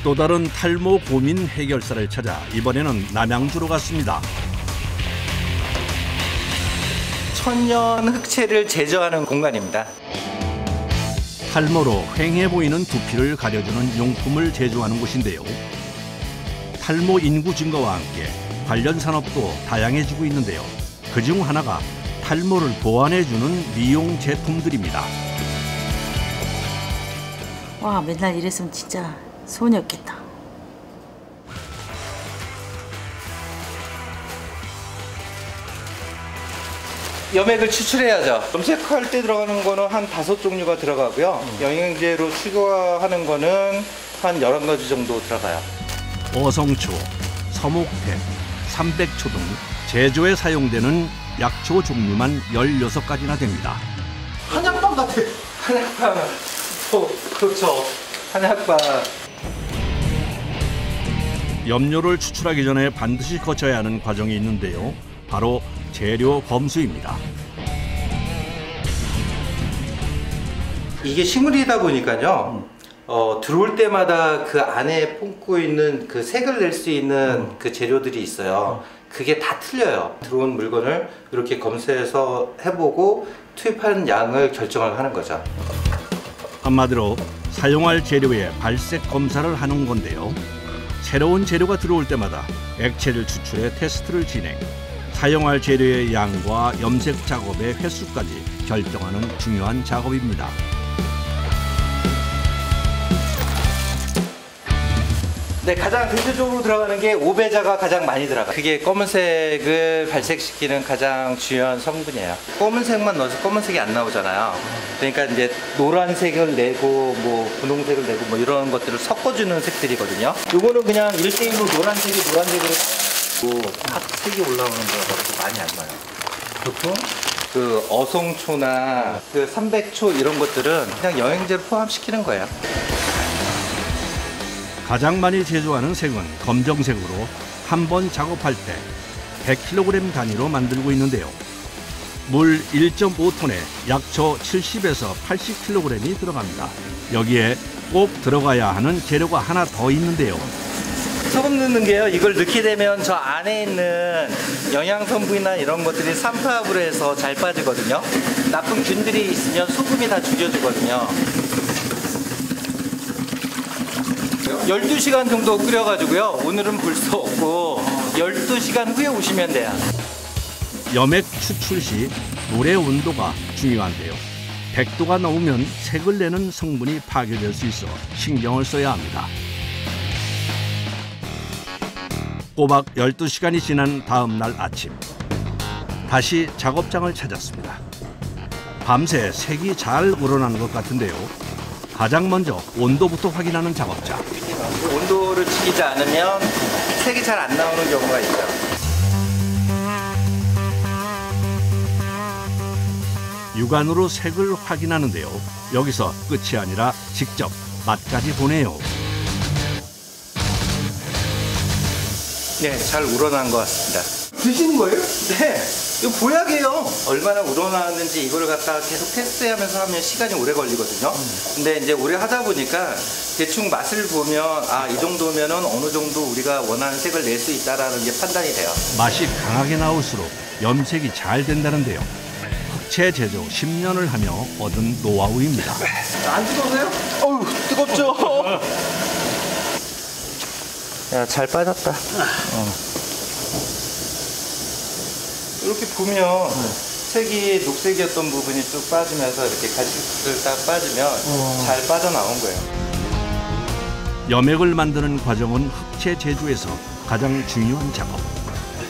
또 다른 탈모 고민 해결사를 찾아 이번에는 남양주로 갔습니다. 천연 흑채를 제조하는 공간입니다. 탈모로 휑해 보이는 두피를 가려주는 용품을 제조하는 곳인데요. 탈모 인구 증가와 함께 관련 산업도 다양해지고 있는데요. 그중 하나가 탈모를 보완해주는 미용 제품들입니다. 와, 맨날 이랬으면 진짜 소원이었겠다. 염액을 추출해야죠. 염색할 때 들어가는 거는 한 5종류가 들어가고요. 영양제로 추가하는 거는 한 11가지 정도 들어가요. 어성초, 서목태, 삼백초 등 제조에 사용되는 약초 종류만 16가지나 됩니다. 한약방 같아. 한약방. 그렇죠. 한약방. 염료를 추출하기 전에 반드시 거쳐야 하는 과정이 있는데요. 바로 재료 검수입니다. 이게 식물이다 보니까요. 들어올 때마다 그 안에 품고 있는 그 색을 낼 수 있는 그 재료들이 있어요. 그게 다 틀려요. 들어온 물건을 이렇게 검수해서 해보고 투입하는 양을 결정을 하는 거죠. 한마디로 사용할 재료의 발색 검사를 하는 건데요. 새로운 재료가 들어올 때마다 액체를 추출해 테스트를 진행. 사용할 재료의 양과 염색 작업의 횟수까지 결정하는 중요한 작업입니다. 네, 가장 대표적으로 들어가는 게 오배자가 가장 많이 들어가요. 그게 검은색을 발색시키는 가장 중요한 성분이에요. 검은색만 넣어서 검은색이 안 나오잖아요. 그러니까 이제 노란색을 내고 뭐 분홍색을 내고 뭐 이런 것들을 섞어주는 색들이거든요. 요거는 그냥 1대1로 노란색이 노란색으로 나와요. 딱 색이 올라오는 거라서 많이 안 나요. 보통 그 어성초나 그 삼백초 이런 것들은 그냥 영양제를 포함시키는 거예요. 가장 많이 제조하는 색은 검정색으로 한 번 작업할 때 100kg 단위로 만들고 있는데요. 물 1.5톤에 약초 70에서 80kg이 들어갑니다. 여기에 꼭 들어가야 하는 재료가 하나 더 있는데요. 소금 넣는 게요. 이걸 넣게 되면 저 안에 있는 영양 성분이나 이런 것들이 산화합으로 해서 잘 빠지거든요. 나쁜 균들이 있으면 소금이 다 죽여주거든요. 12시간 정도 끓여가지고요. 오늘은 불 수 없고 12시간 후에 오시면 돼요. 염액 추출 시 물의 온도가 중요한데요. 100도가 넘으면 색을 내는 성분이 파괴될 수 있어 신경을 써야 합니다. 꼬박 12시간이 지난 다음 날 아침, 다시 작업장을 찾았습니다. 밤새 색이 잘 우러나는 것 같은데요. 가장 먼저 온도부터 확인하는 작업자. 온도를 지키지 않으면 색이 잘 안 나오는 경우가 있죠. 육안으로 색을 확인하는데요. 여기서 끝이 아니라 직접 맛까지 보네요. 네, 잘 우러난 것 같습니다. 드시는 거예요? 네, 이거 보약이에요. 얼마나 우러나는지 이걸 갖다가 계속 테스트하면서 하면 시간이 오래 걸리거든요. 근데 이제 오래 하다 보니까 대충 맛을 보면 아, 이 정도면은 어느 정도 우리가 원하는 색을 낼 수 있다라는 게 판단이 돼요. 맛이 강하게 나올수록 염색이 잘 된다는데요. 흑채 제조 10년을 하며 얻은 노하우입니다. 안 뜨거우세요? 어우, 뜨겁죠? 야, 잘 빠졌다. 이렇게 보면 색이 녹색이었던 부분이 쭉 빠지면서 이렇게 갈색을 딱 빠지면 잘 빠져나온 거예요. 염액을 만드는 과정은 흑채 제조에서 가장 중요한 작업.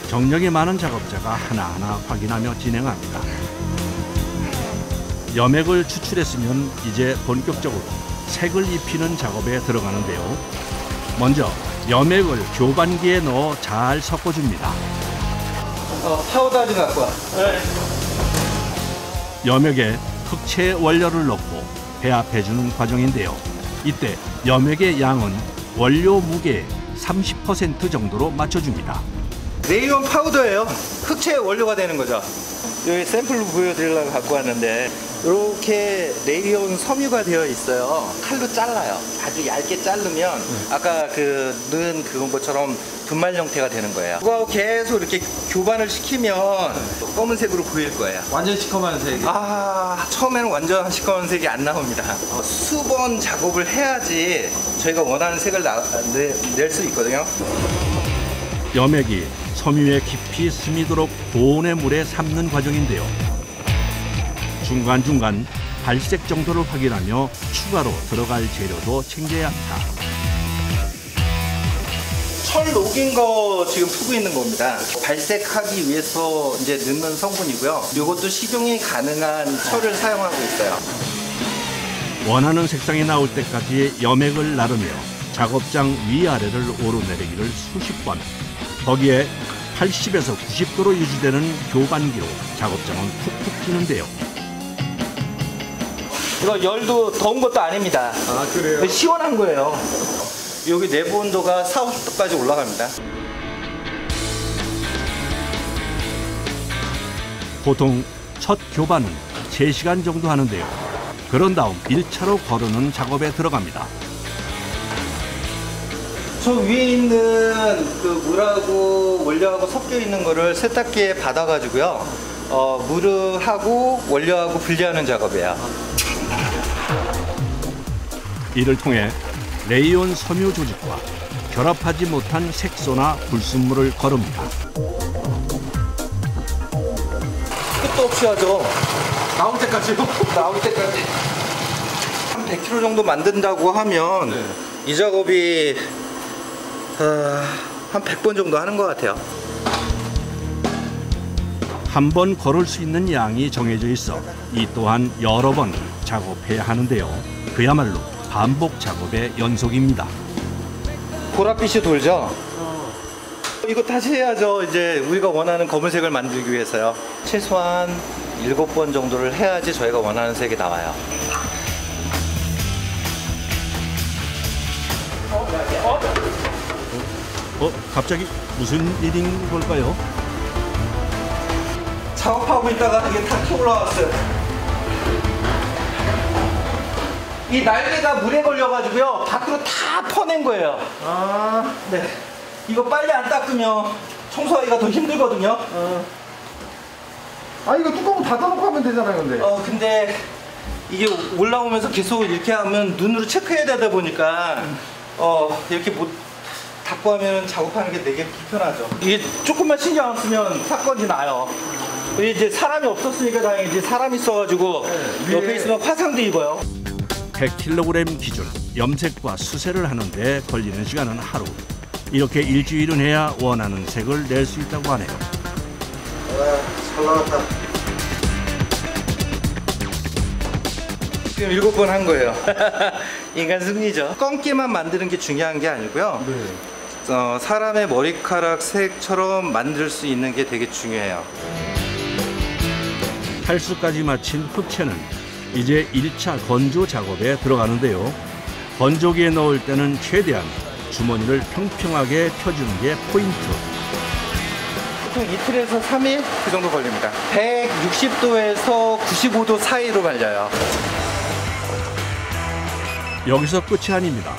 경력이 많은 작업자가 하나하나 확인하며 진행합니다. 염액을 추출했으면 이제 본격적으로 색을 입히는 작업에 들어가는데요. 먼저 염액을 교반기에 넣어 잘 섞어줍니다. 파우더 좀 갖고 와. 네. 염액에 흑채 원료를 넣고 배합해주는 과정인데요. 이때 염액의 양은 원료 무게의 30% 정도로 맞춰줍니다. 네이온 파우더예요. 흑채 원료가 되는 거죠. 여기 샘플로 보여드리려고 갖고 왔는데 이렇게 레이온 섬유가 되어 있어요. 칼로 잘라요. 아주 얇게 자르면 아까 그 넣은 그것처럼 분말 형태가 되는 거예요. 그거 계속 이렇게 교반을 시키면 검은색으로 보일 거예요. 완전 시커먼 색. 처음에는 완전 시커먼 색이 안 나옵니다. 수번 작업을 해야지 저희가 원하는 색을 낼 수 있거든요. 염액이 섬유에 깊이 스미도록 고온의 물에 삶는 과정인데요. 중간중간 발색 정도를 확인하며 추가로 들어갈 재료도 챙겨야 한다. 철 녹인 거 지금 푸고 있는 겁니다. 발색하기 위해서 이제 넣는 성분이고요. 이것도 식용이 가능한 철을 사용하고 있어요. 원하는 색상이 나올 때까지 염액을 나르며 작업장 위아래를 오르내리기를 수십 번. 거기에 80에서 90도로 유지되는 교반기로 작업장은 푹푹 찌는데요. 이거 열도 더운 것도 아닙니다. 그래요? 시원한 거예요. 여기 내부 온도가 4, 50도까지 올라갑니다. 보통 첫 교반은 3시간 정도 하는데요. 그런 다음 1차로 거르는 작업에 들어갑니다. 저 위에 있는 그 물하고 원료하고 섞여 있는 거를 세탁기에 받아가지고요. 물하고 원료하고 분리하는 작업이에요. 이를 통해 레이온 섬유 조직과 결합하지 못한 색소나 불순물을 거릅니다. 끝도 없이 하죠. 나올 때까지요? 나올 때까지. 한 100kg 정도 만든다고 하면 이 작업이 한 100번 정도 하는 것 같아요. 한 번 걸을 수 있는 양이 정해져 있어 이 또한 여러 번 작업해야 하는데요. 그야말로 반복 작업의 연속입니다. 보랏빛이 돌죠? 이거 다시 해야죠. 이제 우리가 원하는 검은색을 만들기 위해서요. 최소한 7번 정도를 해야지 저희가 원하는 색이 나와요. 갑자기 무슨 일인 걸까요? 작업하고 있다가 이게 탁 튀어올라왔어요. 이 날개가 물에 걸려가지고요. 밖으로 다 퍼낸 거예요. 네. 이거 빨리 안 닦으면 청소하기가 더 힘들거든요. 이거 뚜껑 닫아놓고 하면 되잖아요, 근데. 근데 이게 올라오면서 계속 이렇게 하면 눈으로 체크해야 되다 보니까 이렇게 못 닫고 하면 작업하는 게 되게 불편하죠. 이게 조금만 신경 안 쓰면 사건이 나요. 이제 사람이 없었으니까 다행이지 사람이 있어가지고 옆에 있으면 화상도 입어요. 100kg 기준 염색과 수세를 하는데 걸리는 시간은 하루. 이렇게 일주일은 해야 원하는 색을 낼 수 있다고 하네요. 잘 나왔다. 지금 7번 한 거예요. 인간 승리죠. 검게만 만드는 게 중요한 게 아니고요. 사람의 머리카락 색처럼 만들 수 있는 게 되게 중요해요. 탈수까지 마친 흑채는 이제 1차 건조 작업에 들어가는데요. 건조기에 넣을 때는 최대한 주머니를 평평하게 펴주는 게 포인트. 보통 이틀에서 3일 그 정도 걸립니다. 160도에서 95도 사이로 말려요. 여기서 끝이 아닙니다.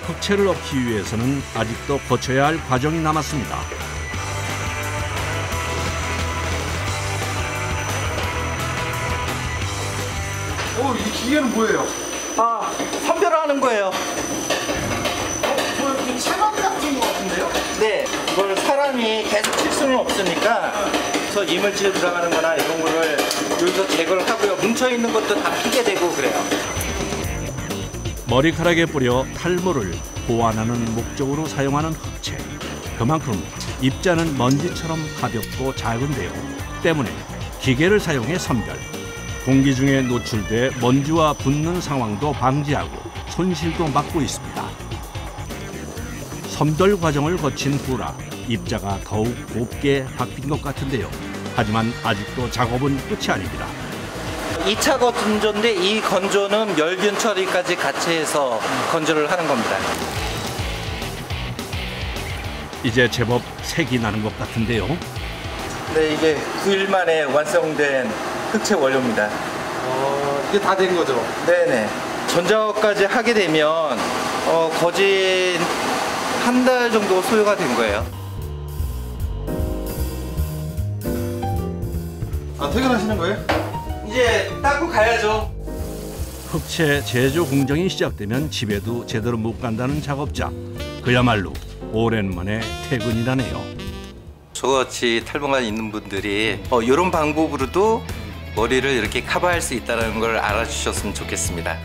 흑채를 얻기 위해서는 아직도 거쳐야 할 과정이 남았습니다. 이 기계는 뭐예요? 선별하는 거예요. 차갑 같은 거 같은데요? 네, 이걸 사람이 계속 칠 수는 없으니까 저 이물질 들어가는 거나 이런 거를 여기서 제거를 하고요. 뭉쳐있는 것도 다 피게 되고 그래요. 머리카락에 뿌려 탈모를 보완하는 목적으로 사용하는 흑채. 그만큼 입자는 먼지처럼 가볍고 작은데요. 때문에 기계를 사용해 선별. 공기 중에 노출돼 먼지와 붙는 상황도 방지하고 손실도 막고 있습니다. 선별 과정을 거친 후라 입자가 더욱 곱게 바뀐 것 같은데요. 하지만 아직도 작업은 끝이 아닙니다. 2차 건조인데 이 건조는 멸균 처리까지 같이 해서 건조를 하는 겁니다. 이제 제법 색이 나는 것 같은데요. 네, 이게 9일 만에 완성된 흑채 원료입니다. 이게 다 된 거죠? 네네. 전자까지 하게 되면 거진 한 달 정도 소요가 된 거예요. 아, 퇴근하시는 거예요? 이제 닦고 가야죠. 흑채 제조 공정이 시작되면 집에도 제대로 못 간다는 작업자. 그야말로 오랜만에 퇴근이라네요. 저같이 탈모가 있는 분들이 이런 방법으로도 머리를 이렇게 커버할 수 있다는 걸 알아주셨으면 좋겠습니다.